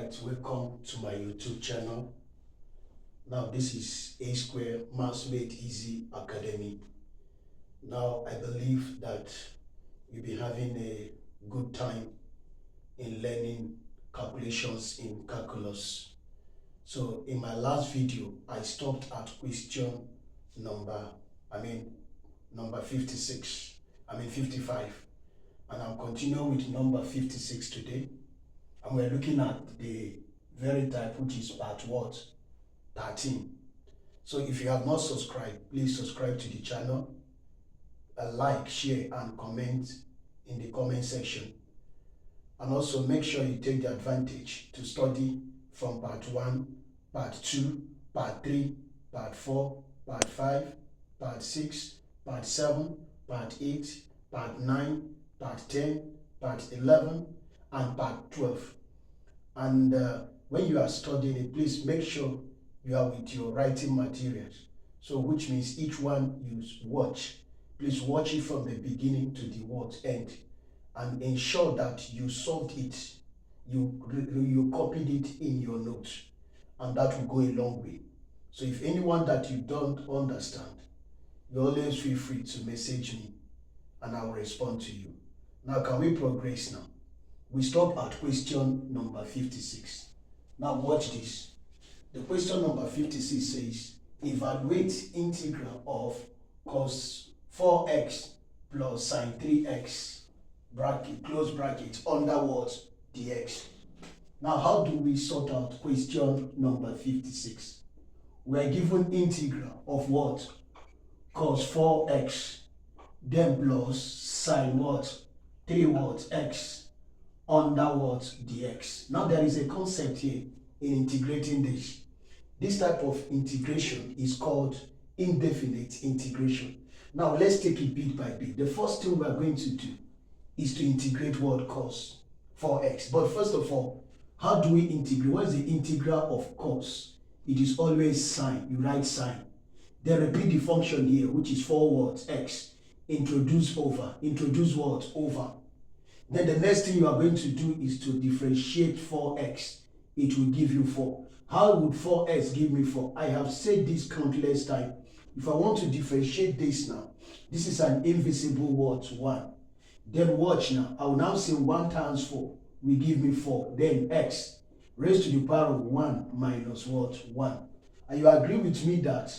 right, welcome to my YouTube channel. Now this is A Square Maths Made Easy Academy. Now I believe that you'll be having a good time in learning calculations in calculus. So in my last video, I stopped at question number 55, and I'm continuing with number 56 today. And we're looking at the very type, which is part what? 13. So if you have not subscribed, please subscribe to the channel, like, share, and comment in the comment section. And also make sure you take the advantage to study from part 1, part 2, part 3, part 4, part 5, part 6, part 7, part 8, part 9, part 10, part 11, and part 12. And when you are studying it, please make sure you are with your writing materials. So which means each one you watch. Please watch it from the beginning to the end. And ensure that you solved it. You copied it in your notes. And that will go a long way. So if anyone that you don't understand, you always feel free to message me and I will respond to you. Now can we progress now? We stop at question number 56. Now watch this. The question number 56 says, evaluate integral of cos 4x plus sine 3x, bracket, close bracket, under what? Dx. Now how do we sort out question number 56? We are given integral of what? Cos 4x, then plus sine what? 3 what? X under what? Dx. Now there is a concept here in integrating this. This type of integration is called indefinite integration. Now let's take it bit by bit. The first thing we are going to do is to integrate what? Cos 4x. But first of all, how do we integrate? What is the integral of cos? It is always sine. You write sine. Then repeat the function here, which is 4 what? X. Introduce over. Introduce what? Over. Then the next thing you are going to do is to differentiate 4x. It will give you 4. How would 4x give me 4? I have said this countless times. If I want to differentiate this now, this is an invisible what? 1. Then watch now. I will now say 1 times 4 will give me 4. Then x raised to the power of 1 minus what? 1. And you agree with me that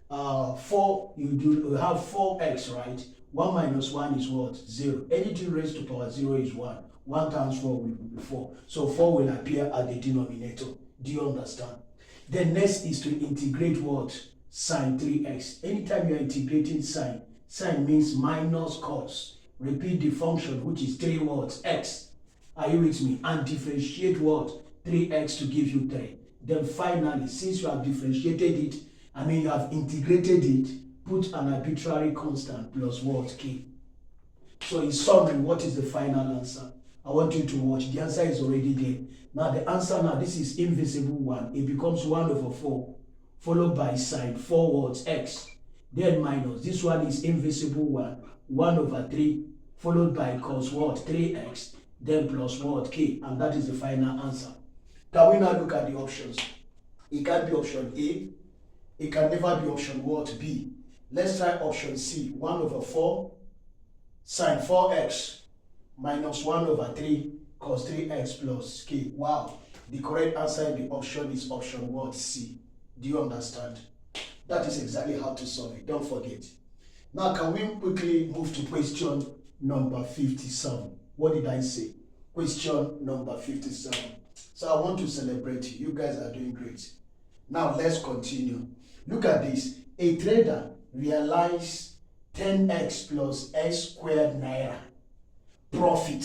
4, you have 4x, right? 1 minus 1 is what? 0. Anything raised to power 0 is 1. 1 times 4 will be 4. So 4 will appear at the denominator. Do you understand? Then next is to integrate what? Sine 3x. Anytime you are integrating sine, sine means minus cos. Repeat the function, which is 3 what? X. Are you with me? And differentiate what? 3x to give you 3. Then finally, since you have differentiated it, you have integrated it, put an arbitrary constant plus what? K. So in summary, what is the final answer? I want you to watch. The answer is already there. Now the answer now, this is invisible 1. It becomes 1 over 4, followed by sine 4 what? X. Then minus, this one is invisible 1. 1 over 3, followed by cos what? 3x. Then plus what? K. And that is the final answer. Can we now look at the options? It can't be option A. It can never be option what? B. Let's try option C. 1 over 4 sine 4x minus 1 over 3 cos 3x plus k. Wow. The correct answer in the option is option what? C. Do you understand? That is exactly how to solve it. Don't forget. Now can we quickly move to question number 57? What did I say? Question number 57. So I want to celebrate you. You guys are doing great. Now let's continue. Look at this. A trader realized 10x plus x squared naira profit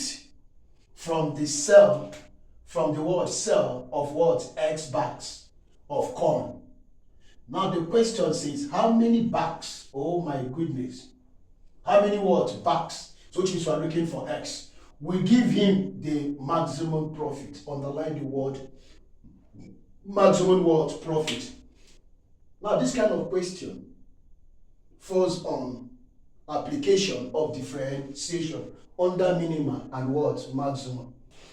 from the sale of what? X bags of corn. Now the question says, how many bags? Oh my goodness. How many what? Bags. So which is we are looking for x. We give him the maximum profit. Underline the word maximum what? Profit. Now this kind of question falls on application of differentiation under minimum and what? Maximum.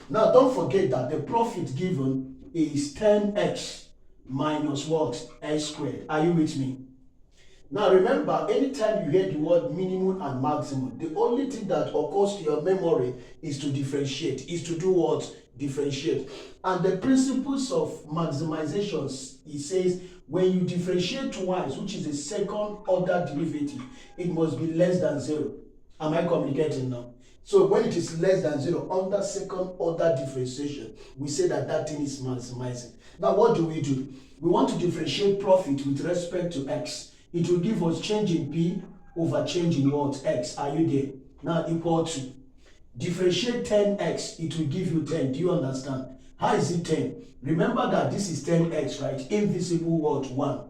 Now don't forget that the profit given is 10x minus what? X squared. Are you with me? Now remember, anytime you hear the word minimum and maximum, the only thing that occurs to your memory is to differentiate, is to do what? Differentiate. And the principles of maximizations, it says when you differentiate twice, which is a second order derivative, it must be less than 0. Am I communicating now? So when it is less than 0 under second order differentiation, we say that that thing is maximizing. Now what do? We want to differentiate profit with respect to x. It will give us change in P over change in what? X. Are you there? Now equal to. Differentiate 10x, it will give you 10. Do you understand? How is it 10? Remember that this is 10x, right? Invisible what? 1.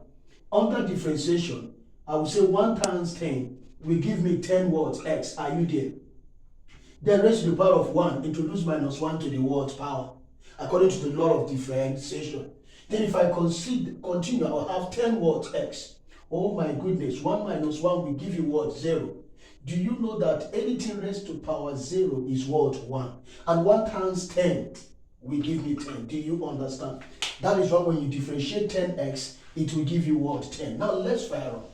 Under differentiation, I will say 1 times 10 will give me 10 what? X. Are you there? Then raise to the power of 1, introduce minus 1 to the what? Power. According to the law of differentiation. Then if I continue, I will have 10 what? X. Oh my goodness, 1 minus 1 will give you what? 0. Do you know that anything raised to power 0 is what? 1. And 1 times 10 will give me 10. Do you understand? That is why when you differentiate 10x, it will give you what? 10. Now let's fire on.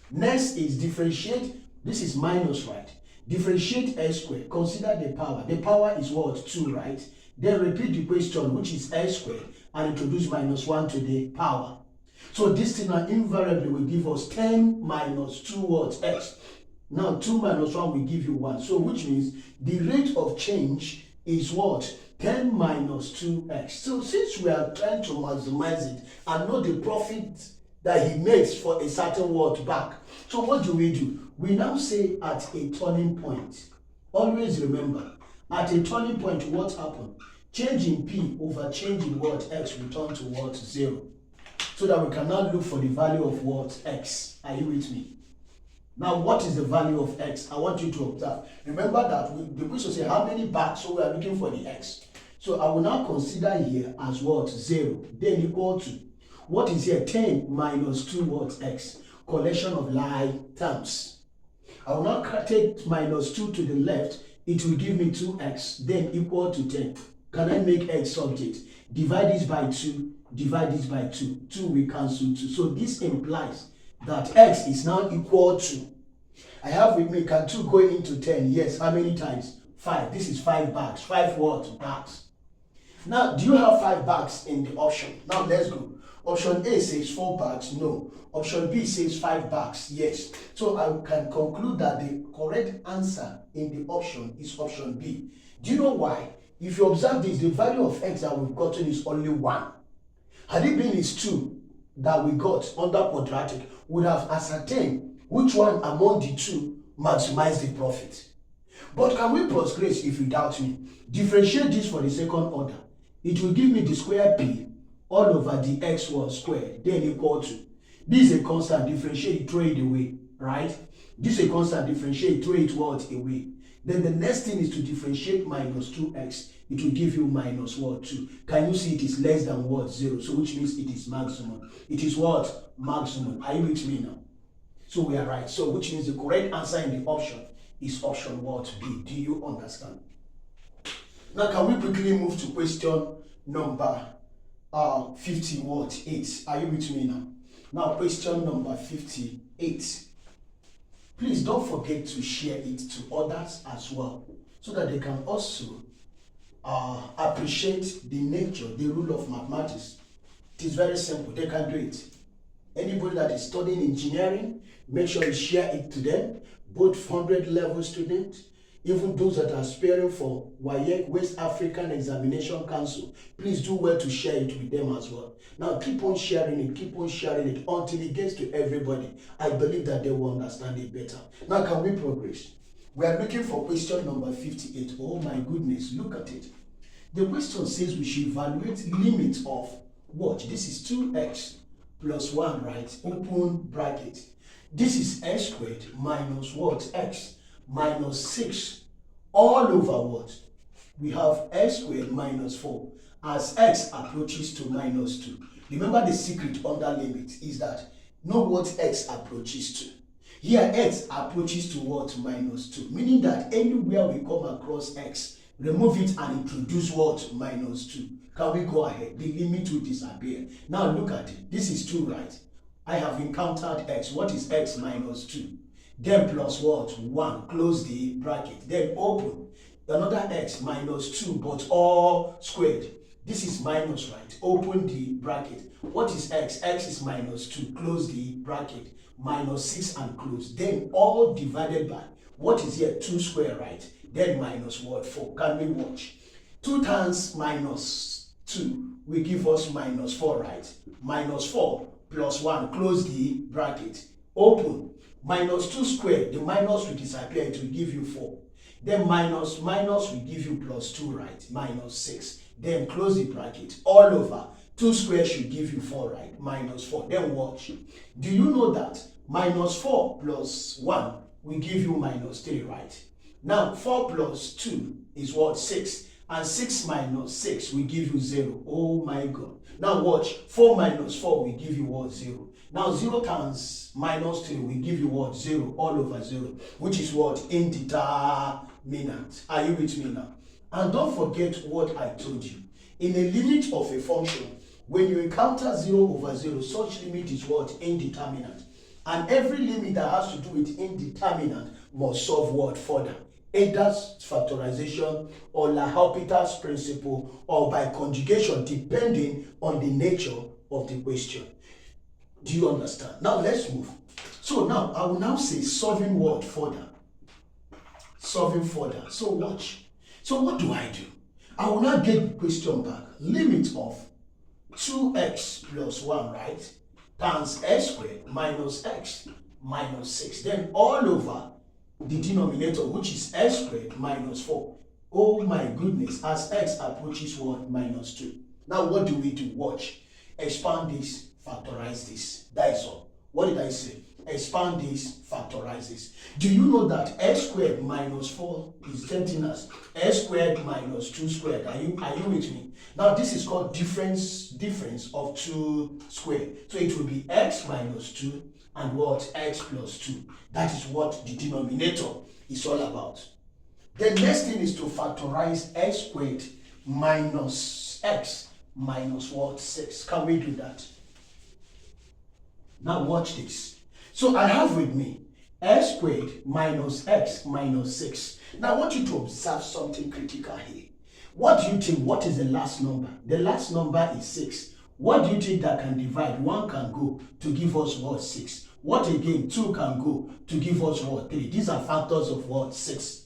Next is differentiate. This is minus, right? Differentiate x squared. Consider the power. The power is what? 2, right? Then repeat the question, which is x squared, and introduce minus 1 to the power. So this thing now invariably will give us 10 minus 2 what? X. Now 2 minus 1 will give you 1. So which means the rate of change is what? 10 minus 2x. So since we are trying to maximize it and know the profit that he makes for a certain word back. So what do? We now say at a turning point. Always remember, at a turning point, what happened? Change in P over change in what? X return to what? 0. So that we can now look for the value of what? X. Are you with me? Now, what is the value of x? I want you to observe. Remember that the question say how many bags, so we are looking for the x. So I will now consider here as what? 0. Then equal to, what is here? 10 minus 2 what? X. Collection of like terms. I will now take minus 2 to the left. It will give me 2x. Then equal to 10. Can I make x subject? Divide this by 2. Divide this by 2. 2 will cancel 2. So this implies that x is now equal to, I have with me, can 2 go into 10? Yes. How many times? 5. This is 5 bags. 5 what? Bags. Now, do you have 5 bags in the option? Now, let's go. Option A says 4 bags. No. Option B says 5 bags. Yes. So I can conclude that the correct answer in the option is option B. Do you know why? If you observe this, the value of x that we've gotten is only 1. Had it been is 2 that we got under quadratic, would have ascertained which one among the 2 maximized the profit. But can we progress if you doubt me? Differentiate this for the second order. It will give me the square p all over the x1 squared, then equal to. This is a constant, differentiate, throw it away, right? This is a constant, differentiate, throw it what? Away. Then the next thing is to differentiate minus 2x. It will give you minus what? 2. Can you see it is less than what? 0. So which means it is maximum. It is what? Maximum. Are you with me now? So we are right. So which means the correct answer in the option is option what? B. Do you understand? Now can we quickly move to question number 58? Are you with me now? Now question number 58. Please don't forget to share it to others as well, so that they can also appreciate the nature, the rule of mathematics. It is very simple. They can do it. Anybody that is studying engineering, make sure you share it to them, both 100 level students, even those that are aspiring for WAEC, West African Examination Council. Please do well to share it with them as well. Now keep on sharing it until it gets to everybody. I believe that they will understand it better. Now can we progress? We are looking for question number 58. Oh my goodness, look at it. The question says we should evaluate limit of what? This is 2x plus 1, right? Open bracket. This is x squared minus what? X minus 6 all over what? We have x squared minus 4 as x approaches to minus 2. Remember the secret under limit is that know what x approaches to. Here x approaches to what? Minus 2. Meaning that anywhere we come across x, remove it and introduce what? Minus 2. Can we go ahead? The limit will disappear. Now look at it. This is 2, right? I have encountered x. What is x minus 2? Then plus what? 1. Close the bracket. Then open. Another x minus 2, but all squared. This is minus, right? Open the bracket. What is x? X is minus 2. Close the bracket. Minus 6 and close. Then all divided by, what is here? 2 square, right? Then minus what? 4. Can we watch? 2 times minus 2 will give us minus 4, right? Minus 4 plus 1. Close the bracket. Open. Minus 2 squared. The minus will disappear. It will give you 4. Then minus will give you plus 2, right? Minus 6. Then close the bracket. All over. 2 squared should give you 4, right? Minus 4. Then watch. Do you know that minus 4 plus 1 will give you minus 3, right? Now, 4 plus 2 is what? 6. And 6 minus 6 will give you 0. Oh my God. Now watch. 4 minus 4 will give you what? 0. Now 0 times minus 3 will give you what? 0. All over 0. Which is what? Indeterminate. Are you with me now? And don't forget what I told you. In a limit of a function, when you encounter 0 over 0, such limit is what? Indeterminate. And every limit that has to do with indeterminate must solve what? Further. Either factorization or L'Hopital's principle or by conjugation, depending on the nature of the question. Do you understand? Now let's move. So now I will now say solving what? Further. Solving further. So watch. So what do? I will now get the question back. Limit of 2x plus 1, right? Times x squared minus x minus 6. Then all over the denominator, which is x squared minus 4. Oh my goodness, as x approaches what? Minus 2. Now what do? Watch. Expand this, factorize this. That is all. What did I say? Expand this, factorize this. Do you know that x squared minus 4 is getting us x squared minus 2 squared? Are you with me? Now this is called difference of 2 squared. So it will be x minus 2 and what? X plus 2. That is what the denominator is all about. The next thing is to factorize x squared minus x minus what? 6. Can we do that? Now watch this. So I have with me x squared minus x minus 6. Now I want you to observe something critical here. What do you think? What is the last number? The last number is 6. What do you think that can divide? 1 can go to give us what? 6. What again? 2 can go to give us what? 3. These are factors of what? 6.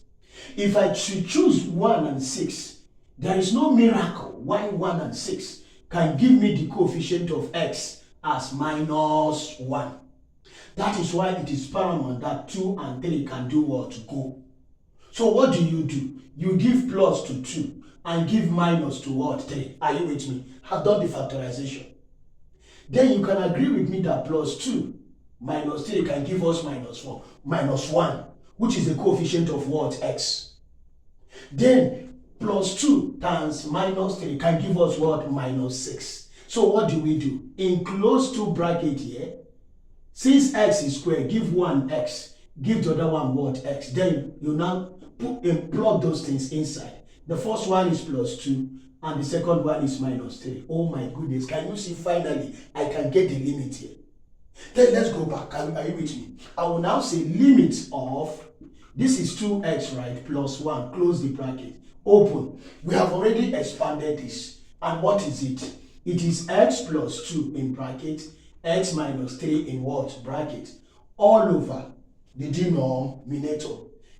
If I should choose 1 and 6, there is no miracle why 1 and 6 can give me the coefficient of x as minus 1. That is why it is paramount that 2 and 3 can do what? Go. So what do? You give plus to 2 and give minus to what? 3. Are you with me? Have done the factorization. Then you can agree with me that plus 2 minus 3 can give us minus 4. Minus 1, which is the coefficient of what? X. Then plus 2 times minus 3 can give us what? Minus 6. So what do? Enclose 2 bracket here. Since x is square, give one x, give the other one what? X. Then you now plug those things inside. The first one is plus 2 and the second one is minus 3. Oh my goodness, can you see finally I can get the limit here? Then let's go back. Are you with me? I will now say limit of, this is 2x, right? Plus 1, close the bracket, open. We have already expanded this. And what is it? It is x plus 2 in bracket, x minus 3 in what? Bracket. All over the denominator.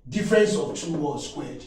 Difference of 2 was squared.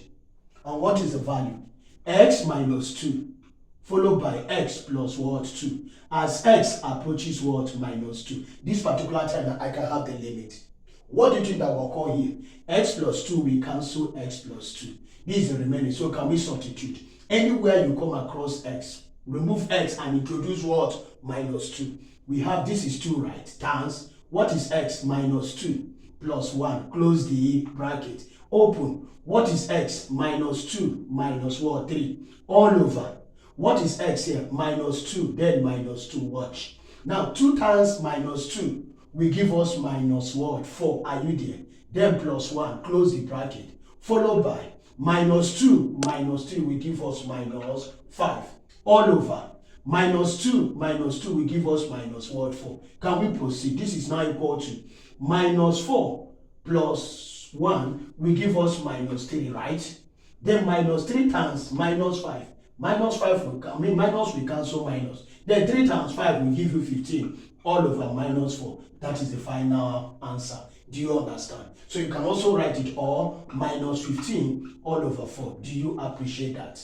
And what is the value? X minus 2 followed by x plus what? 2. As x approaches what? Minus 2. This particular time I can have the limit. What do you think that will occur here? X plus 2 will cancel x plus 2. This is the remaining. So can we substitute? Anywhere you come across x, remove x and introduce what? Minus 2. We have this is 2, right? Times what is x? Minus 2 plus 1. Close the bracket. Open. What is x? Minus 2 minus what? 3. All over. What is x here? Minus 2. Then minus 2. Watch. Now 2 times minus 2 will give us minus what? 4. Are you there? Then plus 1. Close the bracket. Followed by Minus 2 minus 3 will give us minus 5. All over. Minus 2 will give us minus what? 4. Can we proceed? This is now equal to minus 4 plus 1 will give us minus 3, right? Then minus 3 times minus 5. Minus 5 will, minus will cancel minus. Then 3 times 5 will give you 15. All over minus 4. That is the final answer. Do you understand? So you can also write it all minus 15 all over 4. Do you appreciate that?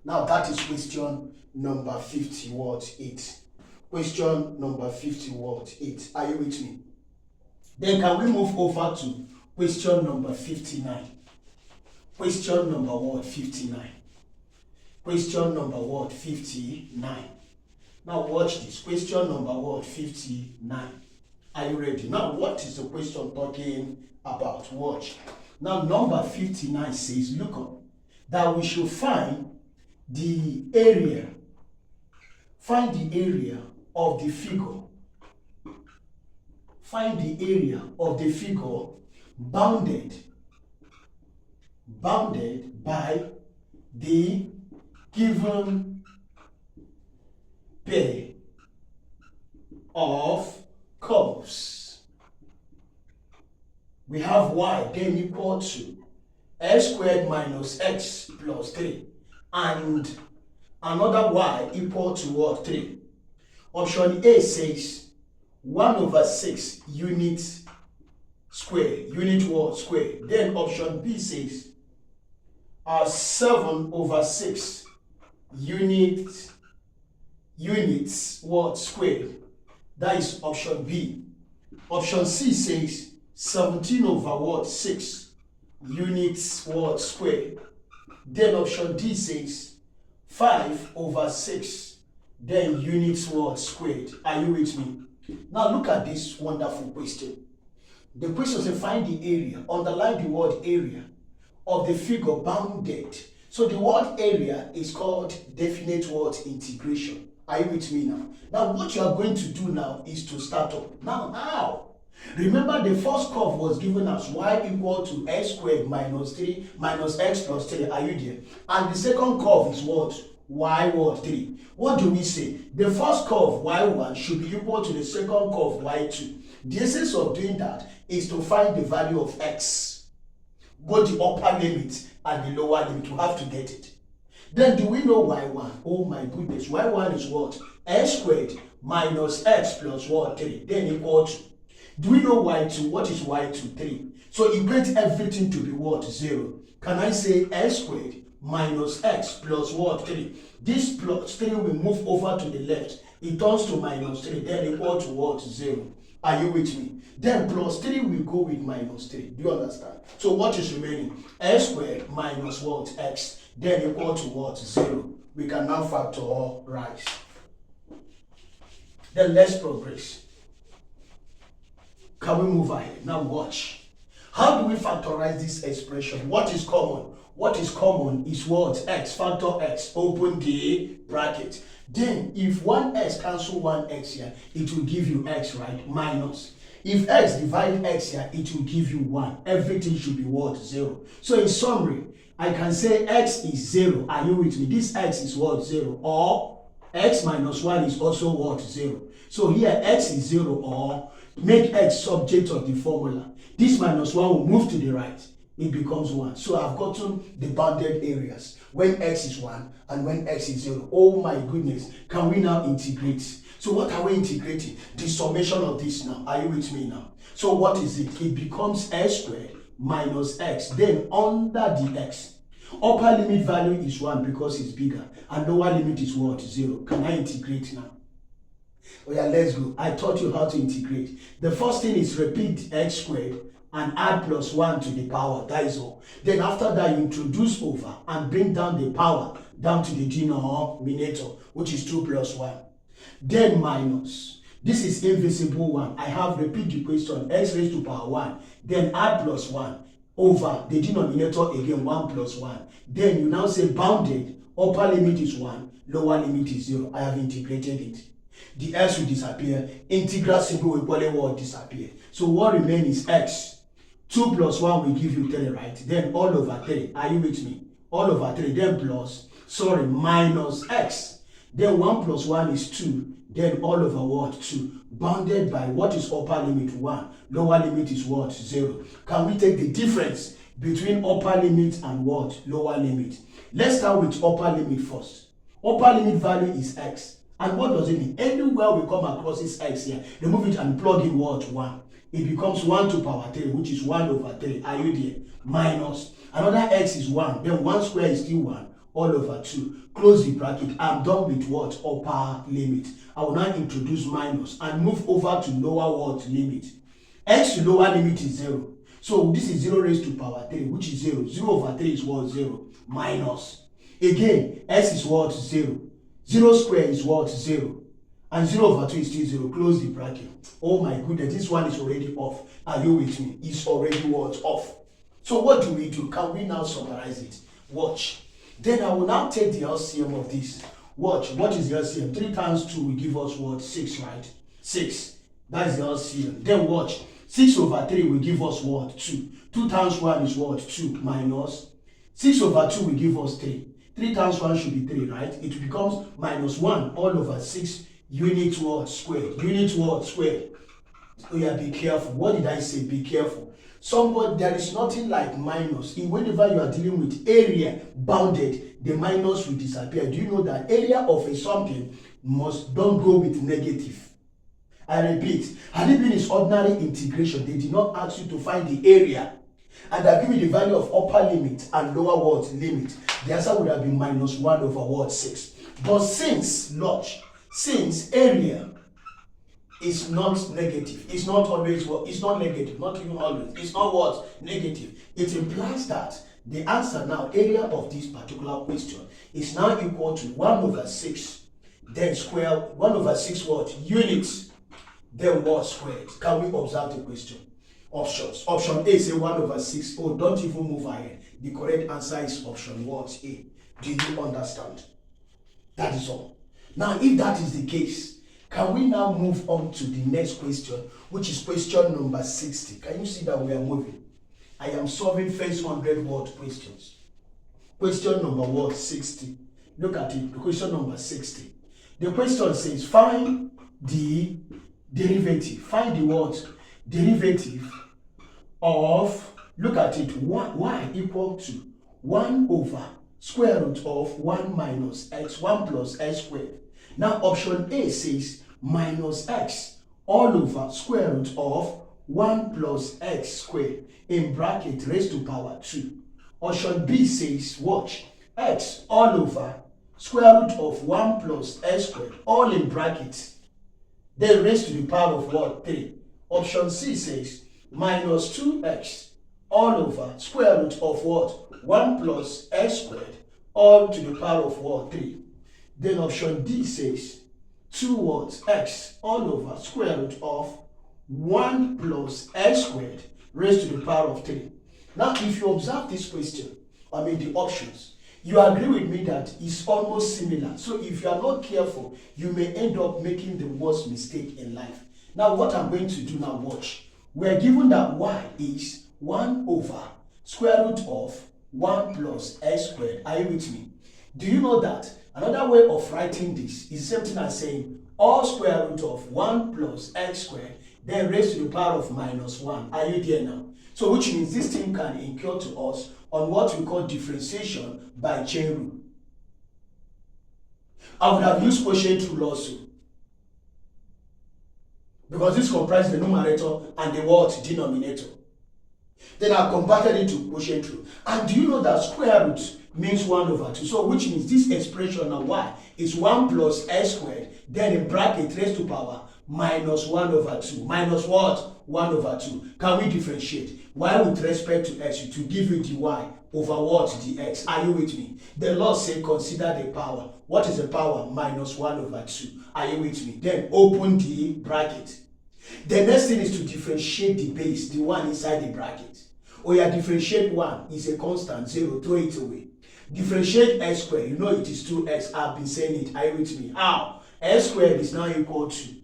Now that is question number 8. Question number 8. Are you with me? Then can we move over to question number 59? Question number what? 59. Question number what? 59. Now watch this. Question number what? 59. Are you ready? Now what is the question talking about? Watch. Now number 59 says, look up, that we should find the area. Find the area of the figure. Find the area of the figure bounded by the given pair of curves. We have y then equal to x squared minus x plus 3 and another y equal to what? 3. Option A says 1 over 6 unit square. Unit what? Square. Then option B says 7 over 6 units what? Square. That is option B. Option C says 17 over what? 6 units what? Square. Then option D says 5 over 6 then units what? Squared. Are you with me? Now look at this wonderful question. The question says find the area, underline the word area, of the figure bounded. So the word area is called definite word integration. Are you with me now? Now what you are going to do now is to start up. Now how? Remember the first curve was given as y equal to x squared minus 3 minus x plus 3. Are you there? And the second curve is what? Y what? 3. What do we say? The first curve y1 should be equal to the second curve y2. The essence of doing that is to find the value of x, both the upper limit and the lower limit. You have to get it. Then do we know y1? Oh my goodness, y1 is what? X squared minus x plus what? 3. Then equal to. Do we know y2? What is y2? 3. So equate everything to be what? 0. Can I say x squared minus x plus what? 3. This plus 3 will move over to the left. It turns to minus 3. Then equal to what? 0. Are you with me? Then plus 3 will go with minus 3. Do you understand? So what is remaining? X squared minus what? X. Then equal to what? 0. We can now factorize. Then let's progress. Can we move ahead? Now watch. How do we factorize this expression? What is common? What is common is what? X. Factor x. Open the bracket. Then if 1x cancel 1x here, it will give you x, right? Minus. If x divide x here, it will give you 1. Everything should be what? 0. So in summary, I can say x is 0. Are you with me? This x is what? 0. Or x minus 1 is also what? 0. So here x is 0 or make x subject of the formula. This minus 1 will move to the right. It becomes 1. So I've gotten the bounded areas when x is 1 and when x is 0. Oh my goodness. Can we now integrate? So what are we integrating? The summation of this now. Are you with me now? So what is it? It becomes x squared minus x. Then under the x, upper limit value is 1 because it's bigger. And lower limit is what? 0. Can I integrate now? Oh yeah, let's go. I taught you how to integrate. The first thing is repeat x squared and add plus 1 to the power. That is all. Then after that, you introduce over and bring down the power down to the denominator, which is 2 plus 1. Then minus. This is invisible 1. I have repeat the question, x raised to power 1. Then add plus 1 over the denominator again, 1 plus 1. Then you now say bounded. Upper limit is 1, lower limit is 0. I have integrated it. The x will disappear. Integral symbol will equally what? Disappear. So what remains is x 2 plus 1 will give you 3, right? Then all over 3. Are you with me? All over 3. Then minus x. Then 1 plus 1 is 2. Then all over what? 2. Bounded by what is upper limit? 1. Lower limit is what? 0. Can we take the difference between upper limit and what? Lower limit. Let's start with upper limit first. Upper limit value is x. And what does it mean? Anywhere we come across this x here, remove it and plug in what? 1. It becomes 1 to power 3, which is 1 over 3. Are you there? Minus. Another x is 1. Then 1 square is still 1. All over 2. Close the bracket. I'm done with what? Upper limit. I will now introduce minus and move over to lower what? Limit. X to lower limit is 0. So this is 0 raised to power 3, which is 0. 0 over 3 is what? 0. Minus. Again, x is what? 0. 0 square is what? 0. And 0 over 2 is still 0. Close the bracket. Oh my goodness, this one is already off. Are you with me? It's already what? Off. So what do we do? Can we now summarize it? Watch. Then I will now take the LCM of this. Watch. What is the LCM? 3 times 2 will give us what? 6, right? 6. That is the LCM. Then watch. 6 over 3 will give us what? 2. 2 times 1 is what? 2 minus. 6 over 2 will give us 3. 3 times 1 should be 3, right? It becomes minus 1 all over 6 unit what? Squared. Unit what? Squared. Oh yeah, be careful. What did I say? Be careful. Somebody, there is nothing like minus. Whenever you are dealing with area bounded, the minus will disappear. Do you know that area of a something don't go with negative? I repeat, had it been its ordinary integration, they did not ask you to find the area and I give you the value of upper limit and lower what? Limit. The answer would have been minus 1 over what? 6. But since area is not negative, it's not always what? It's not negative, not even always. It's not what? Negative. It implies that the answer now, area of this particular question, is now equal to 1 over 6, then square 1 over 6 what? Units, then what? Squared. Can we observe the question? Options. Option A say 1 over 6. Oh, don't even move ahead. The correct answer is option what? A. Do you understand? That is all. Now, if that is the case, can we now move on to the next question, which is question number 60? Can you see that we are moving? I am solving first 100-word questions. Question number what? 60. Look at it. The question number 60. The question says, find the derivative. Find the what? Derivative of, look at it, y equal to 1 over square root of 1 minus x, 1 plus x squared. Now option A says minus x all over square root of 1 plus x squared in bracket raised to power 2. Option B says, watch, x all over square root of 1 plus x squared, all in brackets, then raised to the power of what? 3. Option C says minus 2x all over square root of what? 1 plus x squared, all to the power of what? 3. Then option D says 2 what? X all over square root of 1 plus x squared raised to the power of 3. Now, if you observe this question, the options, you agree with me that it's almost similar. So if you are not careful, you may end up making the worst mistake in life. Now, what I'm going to do now, watch. We are given that y is 1 over square root of 1 plus x squared. Are you with me? Do you know that another way of writing this is the same thing as saying all square root of 1 plus x squared, then raised to the power of minus 1. Are you there now? So which means this thing can incur to us on what we call differentiation by chain rule. I would have used quotient rule also, because this comprises the numerator and the what? Denominator. Then I converted it to quotient rule. And do you know that square root means 1 over 2? So which means this expression of y is 1 plus x squared, then in bracket raised to power minus 1 over 2. Minus what? 1 over 2. Can we differentiate? Y with respect to x to give you the y over what? The x. Are you with me? The law says consider the power. What is the power? Minus 1 over 2. Are you with me? Then open the bracket. The next thing is to differentiate the base, the one inside the bracket. Or you differentiate 1 is a constant, 0, throw it away. Differentiate x squared, you know it is 2x. I've been saying it. Are you with me? How? X squared is now equal to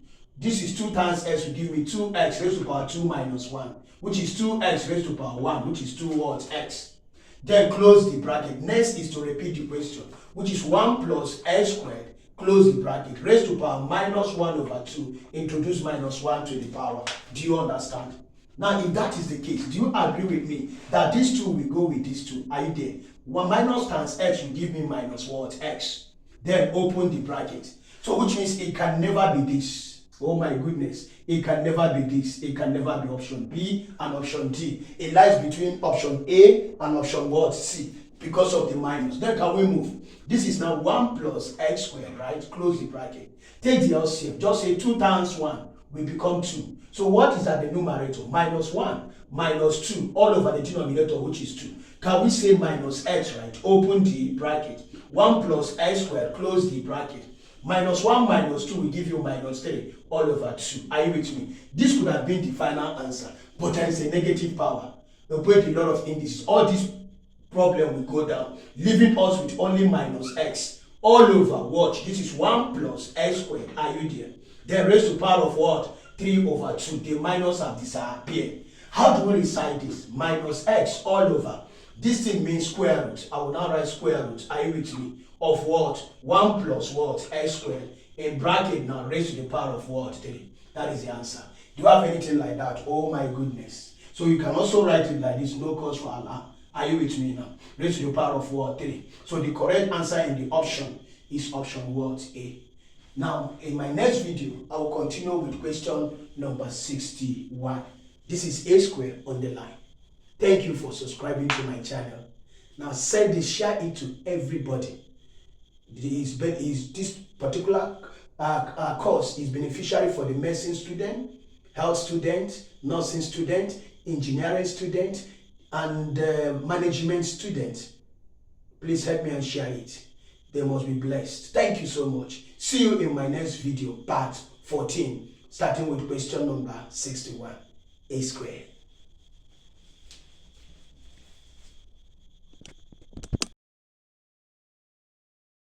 This is 2 times x will give me 2x raised to power 2 minus 1, which is 2x raised to power 1, which is 2 what? X. Then close the bracket. Next is to repeat the question, which is 1 plus x squared, close the bracket, raised to power minus 1 over 2, introduce minus 1 to the power. Do you understand? Now, if that is the case, do you agree with me that these two will go with these two? Are you there? 1 minus times x will give me minus what? X. Then open the bracket. So which means it can never be this. Oh my goodness. It can never be this. It can never be option B and option D. It lies between option A and option what? C. Because of the minus. Then can we move? This is now 1 plus x squared, right? Close the bracket. Take the LCM. Just say 2 times 1 will become 2. So what is at the numerator? Minus 1 minus 2 all over the denominator, which is 2. Can we say minus x, right? Open the bracket. 1 plus x squared, close the bracket. Minus 1 minus 2 will give you minus 3 all over 2. Are you with me? This could have been the final answer, but there is a negative power. We break a lot of indices. All this problem will go down, leaving us with only minus x all over. Watch, this is 1 plus x squared. Are you there? Then raised to power of what? 3 over 2. The minus have disappeared. How do we recite this? Minus x all over. This thing means square root. I will now write square root. Are you with me? Of what? 1 plus what? X squared. In bracket now, raised to the power of what? 3. That is the answer. Do you have anything like that? Oh my goodness. So you can also write it like this. No cause for alarm. Are you with me now? Raised to the power of what? 3. So the correct answer in the option is option what? A. Now, in my next video, I will continue with question number 61. This is A squared on the line. Thank you for subscribing to my channel. Now, send this, share it to everybody. This particular course is beneficiary for the medicine student, health student, nursing student, engineering student, and management student. Please help me and share it. They must be blessed. Thank you so much. See you in my next video, part 14, starting with question number 61, A squared.